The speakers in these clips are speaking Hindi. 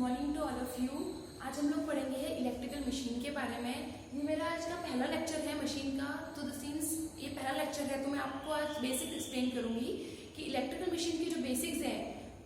Morning to all of you. आज हम लोग पढ़ेंगे इलेक्ट्रिकल मशीन के बारे में। ये मेरा आज का पहला लेक्चर है मशीन का, तो द सीन्स ये पहला लेक्चर है, तो मैं आपको आज बेसिक एक्सप्लेन करूंगी कि इलेक्ट्रिकल मशीन की जो बेसिक्स हैं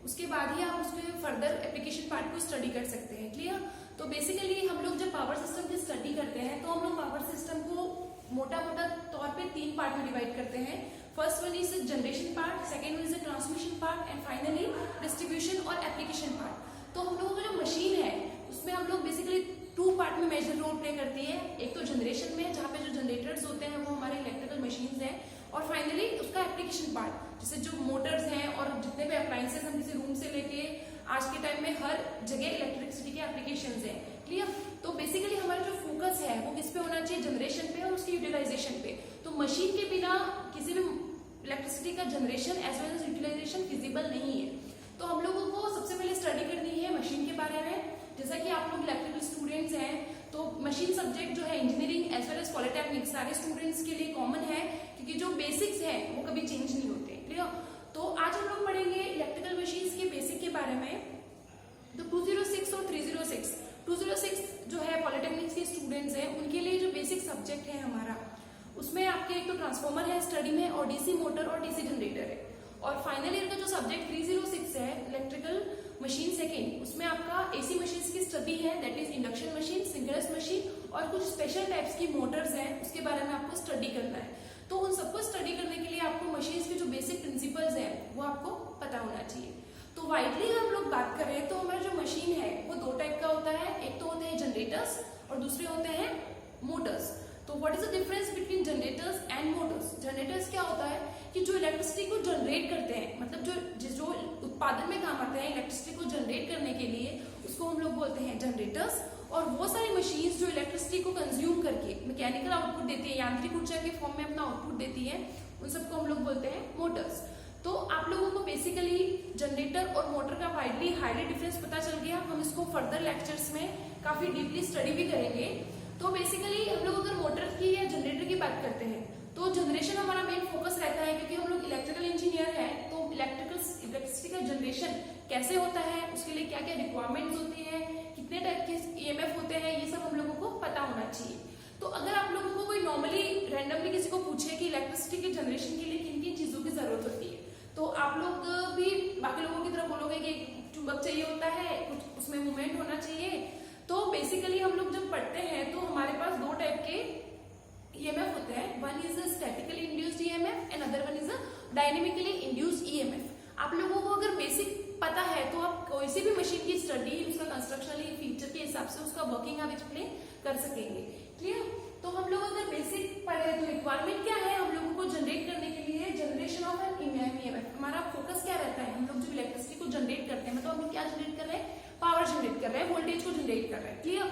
उसके बाद ही आप उसके फर्दर एप्लीकेशन पार्ट को स्टडी कर सकते हैं। क्लियर? तो बेसिकली हम लोग जब पावर सिस्टम की स्टडी करते हैं तो हम लोग पावर सिस्टम को मोटा मोटा तौर पे 3 पार्ट में डिवाइड करते हैं। First one is generation part, second one is transmission part and finally distribution और एप्लीकेशन पार्ट। तो हम लोगों की जो मशीन है उसमें हम लोग बेसिकली 2 पार्ट में मेजर रोल प्ले करती है। एक तो जनरेशन में, जहाँ पे जो जनरेटर्स होते हैं वो हमारे इलेक्ट्रिकल मशीन्स हैं, और फाइनली उसका एप्लीकेशन पार्ट जैसे जो मोटर्स हैं और जितने भी अप्लायंसेस हम किसी रूम से लेके आज के टाइम में हर जगह इलेक्ट्रिसिटी के एप्लीकेशंस हैं। क्लियर? तो बेसिकली हमारा जो फोकस है वो किस पे होना चाहिए? जनरेशन पे और उसकी यूटिलाइजेशन पे। तो मशीन के बिना किसी भी इलेक्ट्रिसिटी का generation as well as utilisation feasible नहीं है। तो हम लोगों को सबसे पहले स्टडी करनी है मशीन के बारे में। जैसा कि आप लोग इलेक्ट्रिकल स्टूडेंट्स हैं तो मशीन सब्जेक्ट जो है engineering as well as polytechnic सारे स्टूडेंट्स के लिए कॉमन है, क्योंकि जो बेसिक्स हैं वो कभी चेंज नहीं होते। क्लियर? तो आज हम लोग पढ़ेंगे इलेक्ट्रिकल मशीन्स के बेसिक के बारे में। तो 206 और 306, 206 जो है पॉलिटेक्निक के स्टूडेंट्स हैं उनके लिए जो बेसिक सब्जेक्ट है हमारा, उसमें आपके एक तो ट्रांसफॉर्मर है स्टडी में, और डीसी मोटर और डीसी जनरेटर है। और फाइनल ईयर का जो सब्जेक्ट 306 है इलेक्ट्रिकल मशीन सेकेंड, उसमें आपका एसी मशीन्स की स्टडी है, that is induction machine, synchronous machine और कुछ स्पेशल टाइप्स की मोटर्स हैं, उसके बारे में आपको स्टडी करना है। तो उन सबको स्टडी करने के लिए आपको मशीन्स के जो बेसिक प्रिंसिपल्स हैं वो आपको पता होना चाहिए। तो वाइडली हम लोग बात करें तो हमारा जो मशीन है वो 2 टाइप का होता है। एक तो होते हैं जनरेटर्स और दूसरे होते हैं मोटर्स। तो what is the difference between generators and Motors? Generators क्या होता है कि जो इलेक्ट्रिसिटी को जनरेट करते हैं, मतलब जो उत्पादन में काम आते हैं इलेक्ट्रिसिटी को जनरेट करने के लिए, उसको हम लोग बोलते हैं जनरेटर्स। और वो सारी मशीन्स जो इलेक्ट्रिसिटी को कंज्यूम करके मैकेनिकल आउटपुट देती है, यांत्रिक ऊर्जा के फॉर्म में अपना आउटपुट देती है, उन सबको हम लोग बोलते हैं मोटर्स। तो आप लोगों को बेसिकली जनरेटर और मोटर का वाइडली हाईली डिफरेंस पता चल गया। हम इसको फर्दर लेक्चर्स में काफी डीपली स्टडी भी करेंगे। तो बेसिकली हम लोग अगर मोटर की या जनरेटर की बात करते हैं तो जनरेशन हमारा मेन फोकस रहता है, क्योंकि हम लोग इलेक्ट्रिकल इंजीनियर है। तो इलेक्ट्रिसिटी का जनरेशन कैसे होता है, उसके लिए क्या क्या रिक्वायरमेंट्स होती है, कितने टाइप के ईएमएफ होते हैं, ये सब हम लोगों को पता होना चाहिए। तो अगर आप लोगों को कोई नॉर्मली रैंडमली किसी को पूछे कि इलेक्ट्रिसिटी के जनरेशन के लिए किन किन चीजों की जरूरत होती है, तो आप लोग भी बाकी लोगों की तरह बोलोगे कि चुंबक चाहिए होता है, कुछ उसमें मूवमेंट होना चाहिए। तो बेसिकली हम लोग जब पढ़ते हैं तो हमारे पास 2 टाइप के ईएमएफ होते हैं। One is a statically induced EMF and other one is a dynamically induced EMF. आप लोगों को अगर बेसिक पता है तो आप कोई सी भी मशीन की स्टडी, उसका कंस्ट्रक्शनल फीचर के हिसाब से उसका वर्किंग आप एक्सप्लेन कर सकेंगे। क्लियर? तो हम लोग अगर बेसिक पढ़े तो रिक्वायरमेंट क्या है हम लोगों को जनरेट करने के लिए? Generation of an EMF. हमारा फोकस क्या रहता है? हम लोग जब इलेक्ट्रिसिटी को जनरेट करते हैं, मतलब हम लोग क्या जनरेट कर रहे हैं? पावर जनरेट कर रहे हैं, वोल्टेज को जनरेट कर रहे हैं। क्लियर?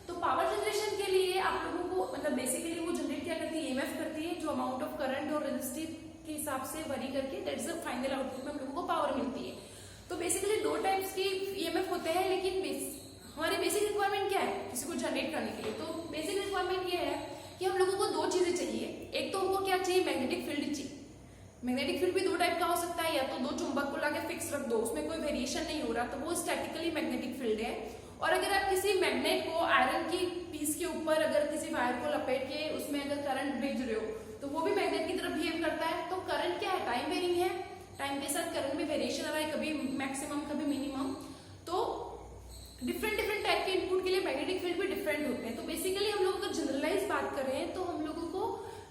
तो पावर जनरेशन के लिए आप लोगों को मतलब बेसिकली वो जनरेट क्या करती है? ईएमएफ करती है, जो अमाउंट ऑफ करंट और रेजिस्टिव के हिसाब से वरी करके that is the final output में हम लोगों को पावर मिलती है। तो बेसिकली 2 टाइप्स की ईएमएफ होते हैं, लेकिन हमारी बेसिक रिक्वायरमेंट क्या है किसी को जनरेट करने के लिए? तो बेसिक रिक्वायरमेंट ये है कि हम लोगों को 2 चीजें चाहिए। एक तो हमको क्या चाहिए? मैग्नेटिक फील्ड चाहिए। मैग्नेटिक फील्ड भी 2 टाइप का हो सकता है, या तो 2 चुंबक को लाके फिक्स रख दो, उसमें कोई वेरिएशन नहीं हो रहा, तो वो स्टैटिकली मैग्नेटिक फील्ड है। और अगर आप किसी मैग्नेट को आयरन की पीस के ऊपर अगर किसी वायर को लपेट के उसमें अगर करंट भेज रहे हो तो वो भी मैग्नेट की तरफ बिहेव करता है। तो करंट क्या है? टाइम वेरिंग है, टाइम के साथ करंट में वेरिएशन आ रहा है, कभी मैक्सिमम कभी मिनिमम। तो डिफरेंट टाइप के इनपुट के लिए मैग्नेटिक फील्ड भी डिफरेंट होते हैं। तो बेसिकली हम लोग अगर जनरलाइज बात करें तो हम लोगों को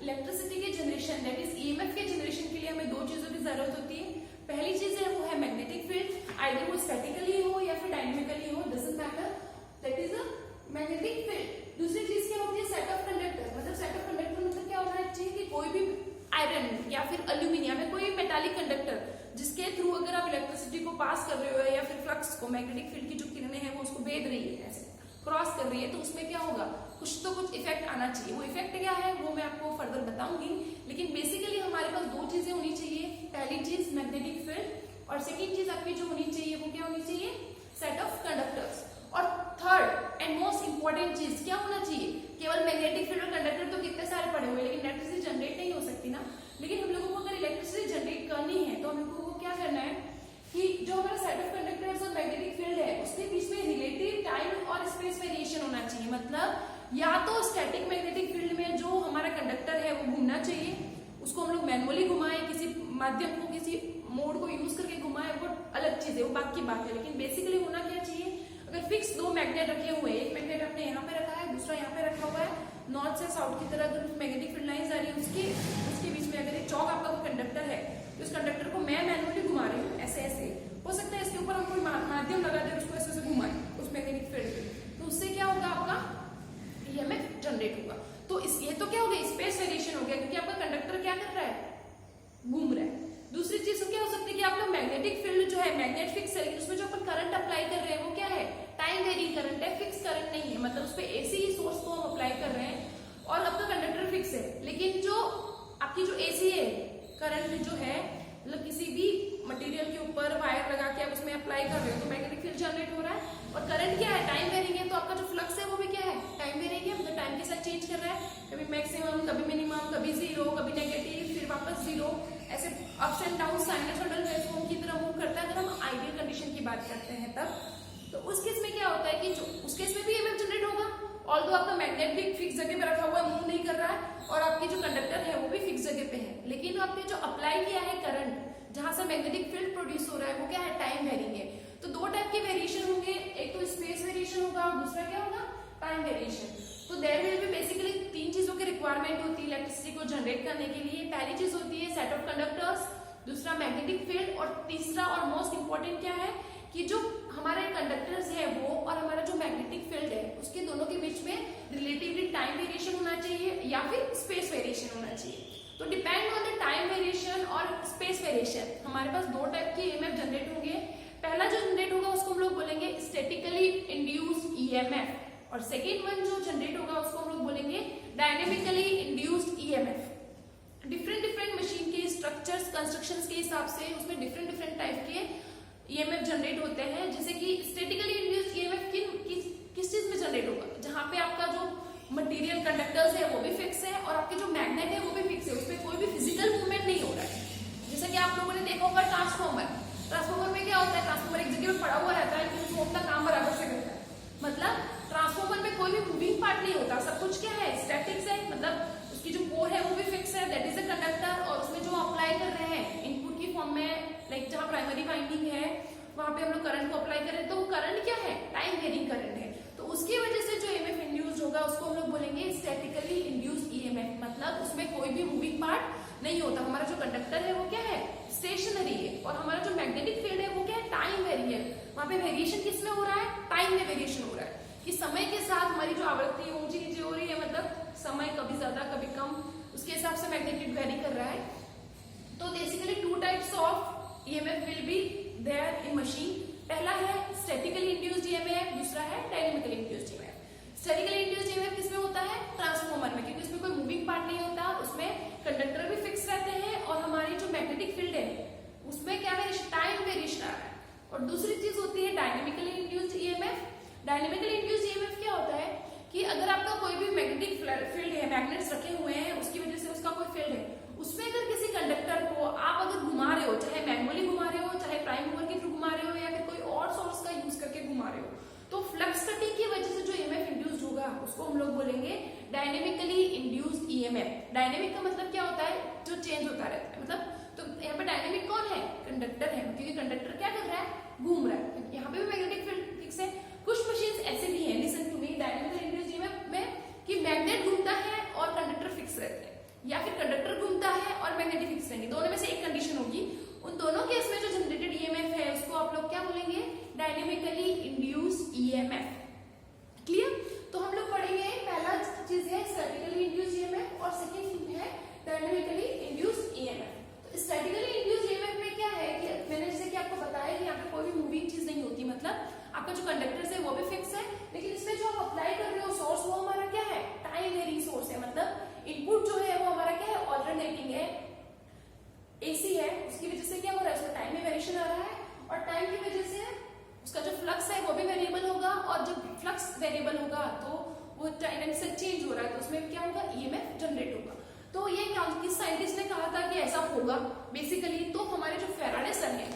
इलेक्ट्रिसिटी के जनरेशन दैट इज ईएमएफ के जनरेशन के लिए हमें 2 चीजों की जरूरत होती है। पहली चीज है वो है मैग्नेटिक फील्ड, आइदर वो स्टैटिकली हो या फिर डायनेमिकली हो, doesn't matter, that is a magnetic field. दूसरी चीज क्या होती है? Set of conductor. मतलब सेट ऑफ कंडक्टर मतलब क्या होना चाहिए कि कोई भी आयरन या फिर अल्यूमिनियम या कोई मेटालिक कंडक्टर जिसके थ्रू अगर आप इलेक्ट्रिसिटी को पास कर रहे हो या फिर फ्लक्स को, मैग्नेटिक फील्ड की जो किरणें हैं वो उसको भेद रही है, ऐसे क्रॉस कर रही है, तो उसमें क्या होगा? कुछ इफेक्ट आना चाहिए। वो इफेक्ट क्या है वो मैं आपको फर्दर बताऊंगी, लेकिन बेसिकली हमारे पास 2 चीजें होनी चाहिए। पहली चीज मैग्नेटिक फील्ड और सेकेंड चीज आपकी जो होनी चाहिए वो क्या होनी चाहिए? Set of conductors. और थर्ड एंड मोस्ट इंपॉर्टेंट चीज क्या होना चाहिए? केवल मैग्नेटिक फील्ड और कंडक्टर तो कितने सारे पड़े हुए, लेकिन इलेक्ट्रिसिटी जनरेट नहीं हो सकती ना। लेकिन हम लोगों को अगर इलेक्ट्रिसिटी जनरेट करनी है तो हम लोगों को क्या करना है कि जो हमारा सेट ऑफ कंडक्टर्स और मैग्नेटिक फील्ड है उसके बीच में माध्यम को, किसी मोड को यूज करके घुमाए, वो अलग चीज है, वो बात की बात है। लेकिन बेसिकली होना क्या चाहिए, अगर फिक्स दो मैग्नेट रखे हुए हैं, एक मैग्नेट आपने यहाँ पे रखा है, दूसरा यहाँ पे रखा हुआ है, नॉर्थ से साउथ की तरह अगर मैग्नेटिक फील्ड लाइंस आ रही है, उसके बीच में अगर एक चौक आपका कोई कंडक्टर है, तो इस कंडक्टर को मैं मैनुअली घुमा रही हूँ ऐसे ऐसे, हो सकता है इसके ऊपर हम कोई माध्यम लगा दे, उसको ऐसे ऐसे घुमाए उस मैग्नेटिक फील्ड पे, तो उससे क्या होगा, आपका ईएमएफ जनरेट होगा। तो ये तो क्या हो गया, स्पेस वेरिएशन हो गया, क्योंकि आपका कंडक्टर क्या कर रहा है, घूम रहा है। दूसरी चीज क्या हो सकती है कि आपका मैग्नेटिक फील्ड जो है, मैग्नेट फिक्स है, लेकिन उसमें जो अपन करंट अप्लाई कर रहे हैं वो क्या है, टाइम वेरिंग करंट है, फिक्स करंट नहीं है, मतलब उस पर एसी सोर्स को हम अप्लाई कर रहे हैं और आपका कंडक्टर फिक्स है। लेकिन जो आपकी जो एसी है करंट जो है, मतलब किसी भी मटेरियल के ऊपर वायर लगा के आप उसमें अप्लाई कर रहे हो तो मैग्नेटिक फील्ड जनरेट हो रहा है, और करंट क्या है, टाइम वेरिंग है, तो आपका जो फ्लक्स है वो भी क्या है, टाइम वेरिंग है, मतलब टाइम के साथ चेंज कर रहा है, कभी मैक्सिमम, कभी मिनिमम, कभी जीरो, कभी नेगेटिव, फिर वापस जीरो, ऐसे ups and down sinusoidal waveform की तरह मूव करता है। अगर हम आइडियल कंडीशन की बात करते हैं तब, तो उस केस में क्या होता है कि जो उस केस में भी ईएमएफ जनरेट होगा, ऑल्दो आपका मैग्नेट भी फिक्स जगह पे रखा हुआ है, मूव नहीं कर रहा है, और आपकी जो कंडक्टर है वो भी फिक्स जगह पे है, लेकिन आपने जो अप्लाई किया है करंट, जहां से मैग्नेटिक फील्ड प्रोड्यूस हो रहा है, वो क्या है, टाइम वेरिंग है। तो दो टाइप के वेरिएशन होंगे, एक तो स्पेस वेरिएशन होगा और दूसरा क्या होगा, टाइम वेरिएशन। तो देयर विल बी बेसिकली तीन चीजों की रिक्वायरमेंट होती है इलेक्ट्रिसिटी को जनरेट करने के लिए। पहली चीज होती है सेट ऑफ कंडक्टर्स, दूसरा मैग्नेटिक फील्ड, और तीसरा और मोस्ट इंपॉर्टेंट क्या है कि जो हमारे कंडक्टर्स है वो और हमारा जो मैग्नेटिक फील्ड है उसके दोनों के बीच में रिलेटिवली टाइम वेरिएशन होना चाहिए या फिर स्पेस वेरिएशन होना चाहिए। तो depend on the time variation और स्पेस वेरिएशन हमारे पास दो टाइप के ईएमएफ जनरेट होंगे। पहला जो जनरेट होगा उसको हम लोग बोलेंगे स्टैटिकली इंड्यूस्ड ईएमएफ, और सेकेंड वन जो जनरेट होगा उसको हम लोग बोलेंगे dynamically induced EMF. Different machine के स्ट्रक्चर्स, कंस्ट्रक्शंस के हिसाब से उसमें डिफरेंट टाइप के ईएमएफ जनरेट होते हैं। जैसे कि स्टैटिकली इंड्यूस्ड ईएमएफ किस चीज में जनरेट होगा, जहां पे आपका जो मटेरियल कंडक्टर्स है वो भी फिक्स है और आपके जो मैग्नेट है वो भी फिक्स है, उसमें कोई भी फिजिकल मूवमेंट नहीं हो रहा है। जैसे कि आप लोगों ने देखा होगा ट्रांसफॉर्मर में क्या होता है, ट्रांसफॉर्मर एक जगह पे पड़ा हुआ रहता है लेकिन वो अपना काम बराबर से करता है, मतलब ट्रांसफॉर्मर में कोई भी मूविंग पार्ट नहीं होता, सब कुछ क्या है, स्टैटिक्स है, मतलब उसकी जो कोर है वो भी फिक्स है, दैट इज अ कंडक्टर, और उसमें जो अप्लाई कर रहे हैं इनपुट की फॉर्म में, लाइक जहां प्राइमरी वाइंडिंग है वहां पे हम लोग करंट को अप्लाई करें तो वो करंट क्या है, टाइम वेरिंग करंट है। तो उसकी वजह से जो ईएमएफ इंड्यूस्ड होगा उसको हम लोग बोलेंगे स्टैटिकली इंड्यूस्ड ईएमएफ, मतलब उसमें कोई भी मूविंग पार्ट नहीं होता, हमारा जो कंडक्टर है वो क्या है, स्टेशनरी है, और हमारा जो मैग्नेटिक फील्ड है वो क्या है, टाइम वेरिंग है। वहां पे वेरिएशन किसमें हो रहा है, टाइम में वेरिएशन हो रहा है, कि समय के साथ हमारी जो आवृत्ति ऊंची नीचे हो रही है, मतलब समय कभी ज्यादा कभी कम, उसके हिसाब से मैग्नेटिक वेरी कर रहा है। तो basically two types of EMF will be there in machine. पहला है स्टैटिकली इंड्यूस्ड ईएमएफ, दूसरा है dynamically induced EMF. Statically induced EMF किसमें होता है, ट्रांसफॉर्मर में, क्योंकि उसमें कोई मूविंग पार्ट नहीं होता, उसमें कंडक्टर भी फिक्स रहते हैं और हमारी जो मैग्नेटिक फील्ड है उसमें क्या वेरिएशन, टाइम वेरिएशन आ रहा है। और दूसरी चीज होती है dynamically induced EMF. Dynamically induced EMF क्या होता है कि अगर आपका कोई भी मैग्नेटिक फील्ड है, मैग्नेट्स रखे हुए हैं, उसकी वजह से उसका कोई फील्ड है, उसमें अगर किसी कंडक्टर को आप अगर घुमा रहे हो, चाहे मैनुअली घुमा रहे हो, चाहे प्राइम मूवर के थ्रू घुमा रहे हो, या फिर कोई और सोर्स का यूज करके घुमा रहे हो, तो फ्लक्स कटिंग की वजह से जो ईएमएफ इंड्यूस्ड होगा उसको हम लोग बोलेंगे डायनेमिकली इंड्यूस्ड ईएमएफ। डायनेमिक का मतलब क्या होता है, जो चेंज होता रहता है, मतलब तो यहाँ पे डायनेमिक कौन है, कंडक्टर है, क्योंकि कंडक्टर क्या कर रहा है, घूम रहा है, यहाँ पे भी मैग्नेटिक फील्ड फिक्स है। कुछ मशीन ऐसे भी है, listen to me, dynamically induced EMF में कि मैग्नेट घूमता है और कंडक्टर फिक्स रहते हैं, या फिर कंडक्टर घूमता है और मैग्नेटिक फिक्स रहेंगे, दोनों में से एक कंडीशन होगी। उन दोनों केस में जो जनरेटेड ईएमएफ है उसको आप लोग क्या बोलेंगे, डायनेमिकली इंड्यूस्ड ईएमएफ। क्लियर? तो हम लोग पढ़ेंगे, पहला चीज है स्टैटिकली इंड्यूस्ड ईएमएफ और सेकंड है डायनेमिकली इंड्यूस्ड ईएमएफ। तो स्टैटिकली इंड्यूस्ड ईएमएफ में क्या है कि मैंने जैसे कि आपको बताया कि यहाँ पे कोई भी मूविंग चीज नहीं होती, मतलब आपका जो कंडक्टर है वो भी फिक्स है, लेकिन इसमें जो आप अप्लाई कर रहे हो सोर्स वो हमारा क्या है, टाइम वेरिंग सोर्स है, मतलब इनपुट जो है वो हमारा क्या है, ऑल्टरनेटिंग है, एसी है, उसकी वजह से क्या हो रहा है, उसमें टाइम में वेरिएशन आ रहा है, और टाइम की वजह से उसका जो फ्लक्स है वो भी वेरिएबल होगा, और जब फ्लक्स वेरिएबल होगा तो वो टाइम से चेंज हो रहा है, तो उसमें क्या होगा, ईएमएफ जनरेट होगा। तो ये किस साइंटिस्ट ने कहा था कि ऐसा होगा बेसिकली, तो हमारे जो फेराडे सर है,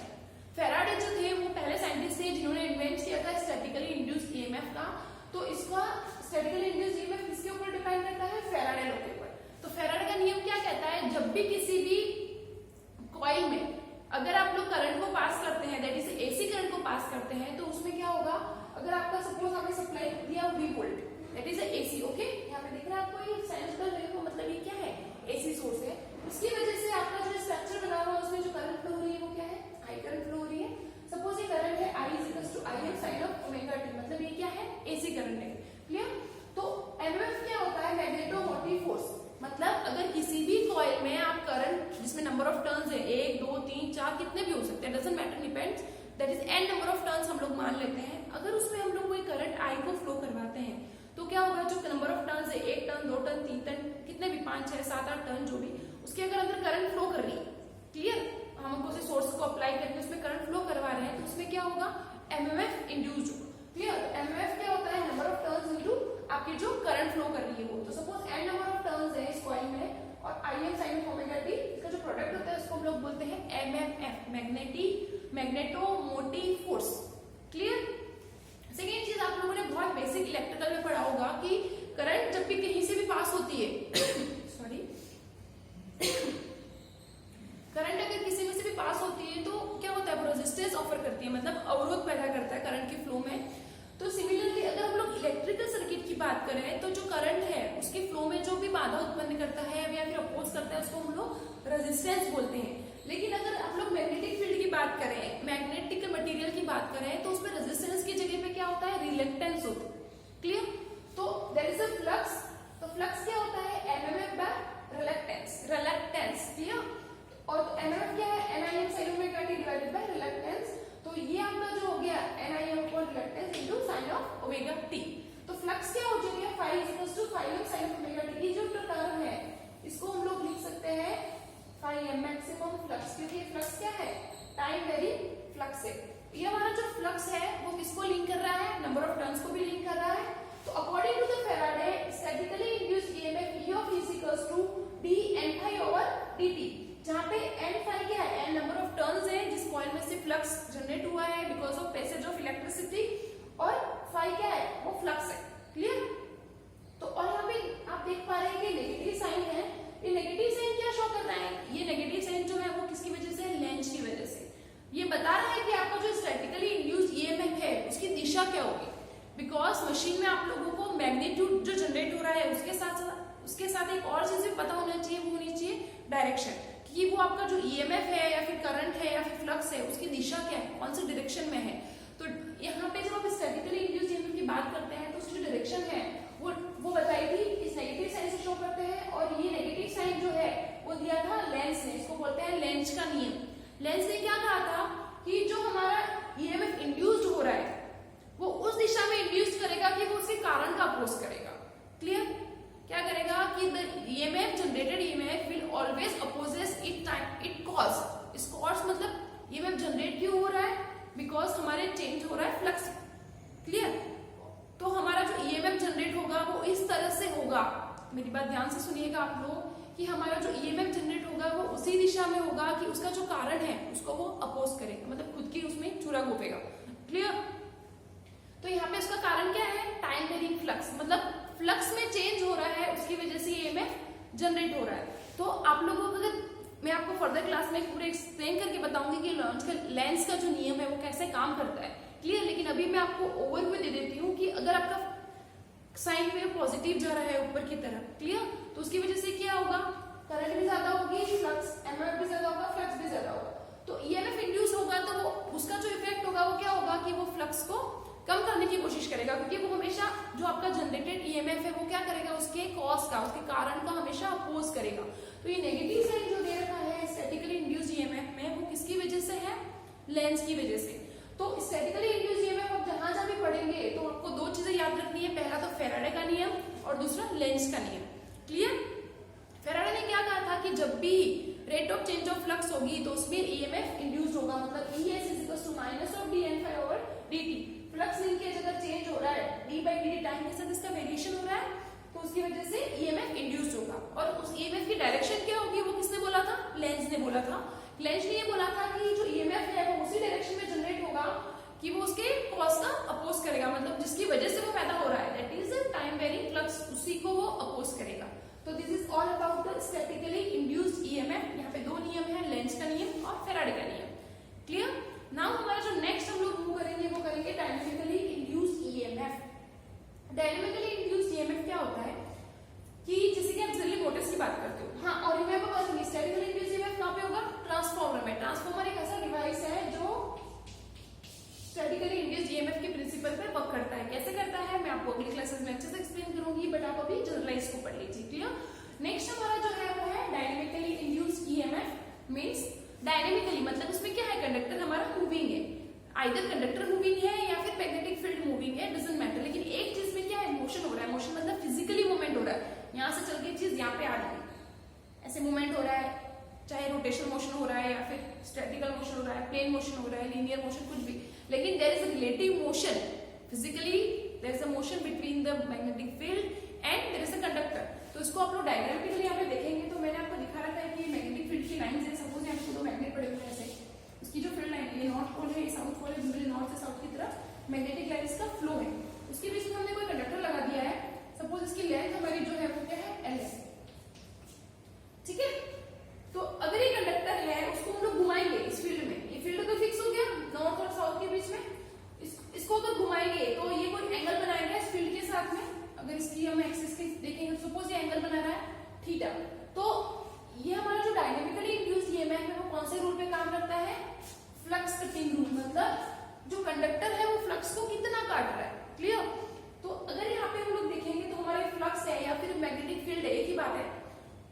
फेराडे जो थे वो पहले साइंटिस्ट थे जिन्होंने इन्वेंट किया था स्टैटिकली इंड्यूस्ड ईएमएफ का। तो इसका स्टैटिकली इंड्यूस्ड ईएमएफ किसके ऊपर डिपेंड करता है, फेराडे लॉ के ऊपर। तो फेराडे का नियम क्या कहता है, जब भी किसी भी कॉइल अगर आपका सपोज आपने सप्लाई दिया V volt, that is AC, okay. यहाँ पे दिख रहा है आपको ये साइनसॉइडल वेव का मतलब ये क्या है, AC सोर्स है। उसकी वजह से आपका जो स्ट्रक्चर बना हुआ है उसमें जो करंट फ्लो हो रही है वो क्या है, I करंट फ्लो हो रही है। सपोज ये करंट है I Im sin of omega t, मतलब ये क्या है, AC करंट है, क्लियर। तो MMF क्या होता है, मैग्नेटोमोटिव फोर्स, मतलब अगर किसी भी कॉइल में आप करंट जिसमें नंबर ऑफ टर्न्स है 1 2 3 4 कितने भी हो सकते हैं, doesn't matter, depends, that is n number of turns हम लोग मान लेते हैं। अगर उसमें हम लोग कोई करंट I को फ्लो करवाते हैं तो क्या होगा, जो नंबर ऑफ टर्न्स है 1 टर्न 2 टर्न 3 टर्न कितने भी 5 6 7 8 टर्न जो भी, उसके अगर अंदर करंट फ्लो कर रही है, क्लियर, हम उसी सोर्स को अप्लाई करके उसमें करंट फ्लो करवा रहे हैं, तो उसमें क्या होगा, MMF इंड्यूस्ड होगा, क्लियर। MMF क्या होता है, नंबर ऑफ टर्न्स इनटू आपकी जो करंट फ्लो कर रही है वो। तो suppose n number of turns है इस कॉइल में और Im sin of omega t, इसका जो प्रोडक्ट होता है उसको हम लोग बोलते हैं MMF, magnetomotive force, clear. Second चीज आप लोगों ने बहुत बेसिक इलेक्ट्रिकल में पढ़ा होगा कि करंट जब भी कहीं से भी पास होती है सॉरी करंट अगर किसी में से भी पास होती है तो क्या होता है, वो रेजिस्टेंस ऑफर करती है, मतलब अवरोध पैदा करता है करंट के फ्लो में। तो सिमिलरली अगर हम लोग इलेक्ट्रिकल सर्किट की बात करें तो जो करंट है उसके फ्लो में जो भी बाधा उत्पन्न करता है या फिर अपोज करता है उसको हम लोग रेजिस्टेंस बोलते हैं। लेकिन अगर आप लोग मैग्नेटिक फील्ड की बात करें, मैग्नेटिक मटेरियल की बात करें तो उसमें रेजिस्टेंस की जगह पे क्या होता है, रिलक्टेंस होता है, क्लियर। तो देयर इज अ फ्लक्स, तो फ्लक्स क्या होता है, MMF बाय रिलक्टेंस, क्लियर। और MMF क्या है, NIM sin omega t divided by reluctance. तो ये आपका जो हो गया NIM upon reluctance into sin of omega t। तो फ्लक्स क्या हो जाएगा, phi equals to phi m sin of omega t। ये जो टर्म है इसको हम लोग लिख सकते हैं phi m मैक्सिमम फ्लक्स, क्योंकि ये फ्लक्स क्या है, टाइम वेरिंग फ्लक्स है। ये हमारा जो फ्लक्स है वो किसको लिंक कर रहा है, नंबर ऑफ टर्न्स को भी लिंक कर रहा है। तो according to the Faraday statically induced EMF E of is equals to d n phi over dt, जहाँ पे n phi क्या है, n नंबर ऑफ टर्न्स है जिस कॉइल में से फ्लक्स जनरेट हुआ है because of passage of electricity, और phi क्या है, वो फ्लक्स है, क्लियर। तो और यहाँ पे आप देख पा रहे हैं कि नेगेटिव साइन है, ये नेगेटिव साइन क्या शो कर रहा है, ये नेगेटिव साइन जो है वो किसकी वजह से, लेंज की वजह से। ये बता रहा है कि आपका जो स्टैटिकली इंड्यूस्ड EMF है उसकी दिशा क्या होगी, बिकॉज मशीन में आप लोगों को मैग्नीट्यूड जो जनरेट हो रहा है उसके साथ एक और चीज भी पता होना चाहिए, वो होनी चाहिए डायरेक्शन, कि वो आपका जो EMF है या फिर करंट है या फिर फ्लक्स है उसकी दिशा क्या है, कौन से डायरेक्शन में है। तो यहाँ पे जब आप स्टैटिकली इंड्यूस्ड EMF की बात करते हैं तो उसकी जो डायरेक्शन है वो बताई थी इस नेगेटिव साइन से शो करते हैं, और ये नेगेटिव साइन जो है वो दिया था लेंस ने, इसको बोलते हैं लेंज का नियम। लेंस ने क्या कहा था कि जो हमारा EMF इंड्यूस्ड हो रहा है वो उस दिशा में इंड्यूस करेगा कि वो उसके कारण का अपोज करेगा, क्लियर। क्या करेगा कि the EMF generated EMF will always opposes it cause, इस कॉज मतलब EMF जनरेट क्यों हो रहा है, बिकॉज हमारे चेंज हो रहा है फ्लक्स, क्लियर। तो हमारा जो EMF जनरेट होगा वो इस तरह से होगा, मेरी बात ध्यान से सुनिएगा आप लोग, कि हमारा जो EMF जनरेट होगा वो उसी दिशा में होगा कि उसका जो कारण है उसको वो अपोज करेगा, मतलब खुद की उसमें चूरा घोपेगा, क्लियर। तो यहाँ पे उसका कारण क्या है, टाइम वेरिंग फ्लक्स, मतलब फ्लक्स में चेंज हो रहा है उसकी वजह से EMF जनरेट हो रहा है। तो आप लोगों को अगर मैं आपको फर्दर क्लास में पूरे एक्सप्लेन करके बताऊंगी कि लेंस का जो नियम है वो कैसे काम करता है, क्लियर। लेकिन अभी मैं आपको ओवरव्यू दे देती हूँ कि अगर आपका साइन वेव पॉजिटिव जा रहा है ऊपर की तरफ, क्लियर, तो उसकी वजह से क्या होगा, करंट भी ज्यादा होगी, फ्लक्स MMF भी ज्यादा होगा, फ्लक्स भी ज्यादा होगा। तो EMF इंड्यूस होगा तो वो उसका जो इफेक्ट होगा वो क्या होगा कि वो फ्लक्स को कम करने की कोशिश करेगा, क्योंकि वो हमेशा जो आपका जनरेटेड EMF है वो क्या करेगा, उसके कॉज का, उसके कारण का हमेशा अपोज करेगा। तो ये नेगेटिव साइन जो दे रखा है स्टैटिकली इंड्यूस्ड EMF में वो किसकी वजह से है, लेंस की वजह से। तो स्टैटिकली इंड्यूस्ड EMF आप जहां भी पढ़ेंगे तो आपको दो चीजें याद रखनी है, पहला तो फेराडे का नियम और दूसरा लेंस का नियम, क्लियर। फेराडे ने क्या कहा था कि जब भी rate of change of flux होगी तो उसमें EMF इंड्यूस्ड होगा, मतलब ES = minus of dn phi over dt। Flux linkage अगर चेंज हो रहा है d/dt टाइम के साथ इसका वेरिएशन हो रहा है तो उसकी वजह से EMF इंड्यूस्ड होगा, और उस EMF की डायरेक्शन क्या होगी वो किसने बोला था, लेंज ने बोला था। लेंज ने ये बोला था कि जो EMF है वो उसी डायरेक्शन में जनरेट होगा कि वो उसके कॉज का अपोज करेगा, मतलब जिसकी वजह से वो पैदा हो रहा है, that is time varying flux, उसी को वो अपोज करेगा। तो this is all about the statically induced EMF। यहाँ पे दो नियम है, लेंज का नियम और फेराडे का नियम, क्लियर। नाउ हमारा जो नेक्स्ट हम लोग मूव करेंगे वो करेंगे dynamically induced dynamically induced EMF क्या होता है कि जैसे कि आप जनरली मोटर्स की बात करते हो, हाँ, और remember one thing, statically induced EMF कहां पे होगा? ट्रांसफार्मर में। ट्रांसफार्मर एक ऐसा डिवाइस है जो स्टैटिकली इंड्यूस्ड ईएमएफ के प्रिंसिपल पे वर्क करता है। कैसे करता है मैं आपको अगली क्लासेस में अच्छे से एक्सप्लेन करूंगी, बट आप अभी जनरलाइज को पढ़ लीजिए। क्लियर? नेक्स्ट हमारा जो है वो है dynamically induced EMF. Means dynamically मतलब उसमें क्या है, कंडक्टर हमारा मूविंग है, आइदर कंडक्टर मूविंग है या फिर मैग्नेटिक फील्ड मूविंग है, डजंट मैटर, लेकिन एक चीज में क्या है, मोशन हो रहा है। मोशन मतलब फिजिकली मूवमेंट हो रहा है, यहाँ से चल के चीज यहाँ पे आ रही है, ऐसे मूवमेंट हो रहा है, चाहे रोटेशनल मोशन हो रहा है या फिर स्टैटिकल मोशन हो रहा है, प्लेन मोशन हो रहा है, लीनियर मोशन, कुछ भी, लेकिन there is a relative motion. Physically there is a motion between the magnetic field and there is a conductor. तो इसको आप लोग डायग्रामेटिकली यहाँ पे देखेंगे तो मैंने आपको दिखा रखा है कि मैग्नेटिक फील्ड की लाइन है, सपोज यहाँ पे दो मैग्नेट पड़े हुए हैं ऐसे, उसकी जो फील्ड लाइन, ये नॉर्थ पोल है, ये साउथ पोल है, जिसमें नॉर्थ से साउथ की तरफ मैग्नेटिक लाइंस का फ्लो है, उसके बीच में हमने कोई कंडक्टर लगा दिया है। सपोज इसकी लेंथ हमारी जो है वो क्या है, एल है, ठीक है। तो अगर ये कंडक्टर है उसको हम लोग घुमाएंगे इस फील्ड में, ये फील्ड तो फिक्स हो गया नॉर्थ और साउथ के बीच में, इसको अगर घुमाएंगे तो ये कोई एंगल बनाएगा इस फील्ड के साथ में। अगर इसकी हम एक्सिस की देखेंगे, सपोज ये एंगल बना रहा है थीटा, तो ये हमारा जो डायनेमिकली इंड्यूस्ड ईएमएफ है वो कौन से रूल पे काम करता है, फ्लक्स कटिंग रूल, मतलब जो कंडक्टर है वो फ्लक्स को कितना काट रहा है। क्लियर? तो अगर यहाँ पे हम लोग देखेंगे तो हमारा फ्लक्स है या फिर मैग्नेटिक फील्ड है, एक ही बात है,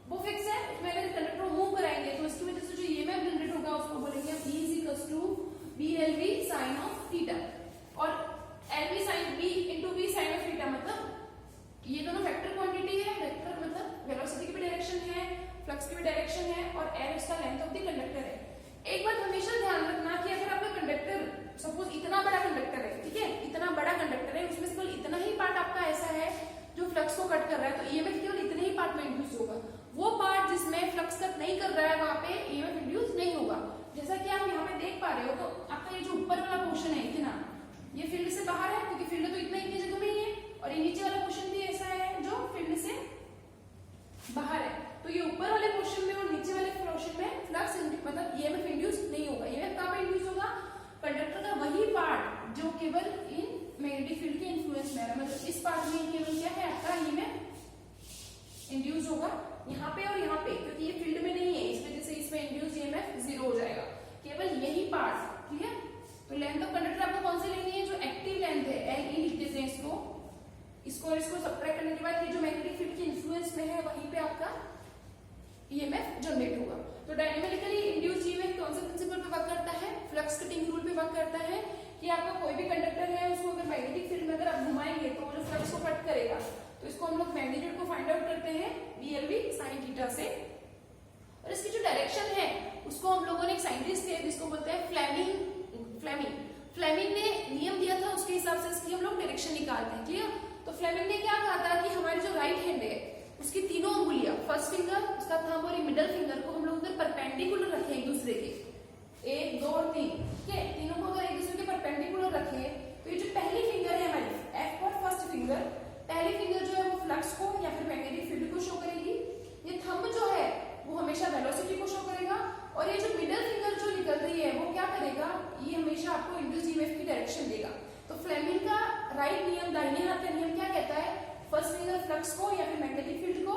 वो फिक्स है, उसमें अगर कंडक्टर मूव कराएंगे तो इसकी वजह से जो ईएमएफ जनरेट होगा उसको बोलेंगे E = BLV sin of theta, और LV sin B into V sin of theta, मतलब ये दोनों वेक्टर क्वांटिटी है, वेक्टर मतलब वेलोसिटी की भी डायरेक्शन है, फ्लक्स की भी डायरेक्शन है, और L इसका लेंथ ऑफ द कंडक्टर है। एक बात हमेशा ध्यान रखना कि अगर आपका कंडक्टर सपोज इतना बड़ा कंडक्टर है, ठीक है, इतना बड़ा कंडक्टर है, उसमें केवल इतना ही पार्ट आपका ऐसा है जो फ्लक्स को कट कर रहा है, तो ईएमएफ केवल इतने ही पार्ट में इंड्यूस होगा। वो पार्ट जिसमें फ्लक्स कट नहीं कर रहा है वहां पे ईएमएफ इंड्यूस नहीं होगा। जैसा कि आप यहाँ पे देख पा रहे हो, तो आपका ये जो ऊपर वाला पोर्शन है इतना, ये फील्ड से बाहर है क्योंकि फील्ड तो इतनी जगह में ही है, और ये नीचे वाला पोर्शन भी ऐसा है जो फील्ड से बाहर है। तो ये ऊपर वाले पोर्शन में और नीचे वाले पोर्शन में फ्लक्स मतलब ईएमएफ इंड्यूस नहीं होगा। ईएमएफ कहां पे इंड्यूस होगा, कंडक्टर का वही पार्ट जो केवल इन मैग्नेटिक फील्ड के इन्फ्लुएंस में है, मतलब इस पार्ट में केवल क्या है आपका ईएमएफ इंड्यूस होगा, यहाँ पे और यहाँ पे, क्योंकि ये फील्ड में नहीं है, इस वजह से इसमें इंड्यूस ईएमएफ 0 हो जाएगा, केवल यही पार्ट। क्लियर? तो लेंथ ऑफ कंडक्टर आपको कौन सी लेनी है, जो एक्टिव लेंथ है, LE लिख देते हैं इसको सब्ट्रैक्ट करने के बाद ये जो मैग्नेटिक फील्ड के इन्फ्लुएंस में है वहीं पे आपका ईएमएफ जनरेट होगा। तो डायनेमिकली इंड्यूस्ड ईएमएफ कौन से प्रिंसिपल पे वर्क करता है, फ्लक्स कटिंग रूल पे वर्क करता है, कि आपका कोई भी कंडक्टर है उसको अगर मैग्नेटिक फील्ड में अगर आप घुमाएंगे तो वो जो फ्लक्स को कट करेगा, तो इसको हम लोग मैग्नीट्यूड को फाइंड आउट करते हैं BLV sin थीटा से, और इसकी जो डायरेक्शन है उसको हम लोगों ने एक साइंटिस्ट थे जिसको बोलते हैं फ्लेमिंग ने नियम दिया था, उसके हिसाब से इसकी हम लोग डायरेक्शन निकालते हैं। क्लियर? तो फ्लेमिंग ने क्या कहा था कि हमारी जो राइट हैंड है उसकी तीनों अंगुलियां, फर्स्ट फिंगर, उसका थंब और मिडल फिंगर को हम लोग उधर परपेंडिकुलर रखें एक दूसरे के, 1 2 और 3, ठीक है, तीनों को अगर एक दूसरे के परपेंडिकुलर रखें तो ये जो पहली फिंगर है हमारी F पर फर्स्ट फिंगर, पहली फिंगर जो है वो फ्लक्स को या फिर मैग्नेटिक फील्ड को शो करेगी, ये थंब जो है वो हमेशा वेलोसिटी को शो करेगा, और ये जो मिडल फिंगर जो निकल रही है वो क्या करेगा, ये हमेशा आपको इंड्यूस्ड ईएमएफ की डायरेक्शन देगा। तो फ्लेमिंग का राइट नियम, दाहिने हाथ का नियम क्या कहता है, फर्स्ट फिंगर फ्लक्स को या फिर मैग्नेटिक फील्ड को,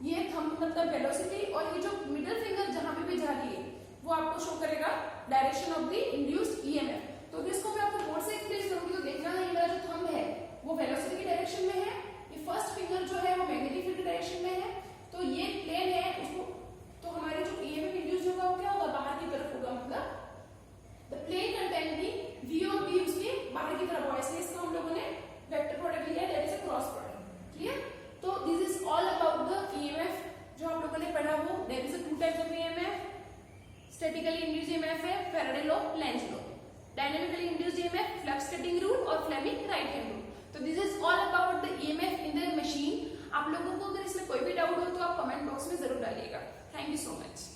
ये थंब मतलब वेलोसिटी, और ये जो मिडल फिंगर जहां पे भी जा रही है वो आपको शो करेगा direction of the induced EMF. तो इसको मैं आपको बोर्ड से एक्सप्लेन करूंगी, तो देखना है ये मेरा जो थंब है वो वेलोसिटी की डायरेक्शन में है, ये फर्स्ट फिंगर जो है वो मैग्नेटिक फील्ड की डायरेक्शन में है, तो ये प्लेन है उसको, तो हमारे जो ईएमएफ इंड्यूस होगा वो क्या होगा, बाहर की तरफ होगा, मतलब द प्लेन कंटेंटिंग V और B उसके बाहर की तरफ होगा, इसलिए इसको हम लोगों ने वेक्टर प्रोडक्ट लिया है, that is a cross product. Clear? तो this is all about the EMF जो आप लोगों ने पढ़ा वो, there is a 2 types of EMF, statically induced EMF है Faraday law, Lenz law, dynamically induced EMF flux cutting rule और फ्लेमिंग राइट हैंड रूल। तो this is all about the EMF in the machine. आप लोगों को अगर इसमें कोई भी डाउट हो तो आप कमेंट बॉक्स में जरूर डालिएगा। Thank you so much.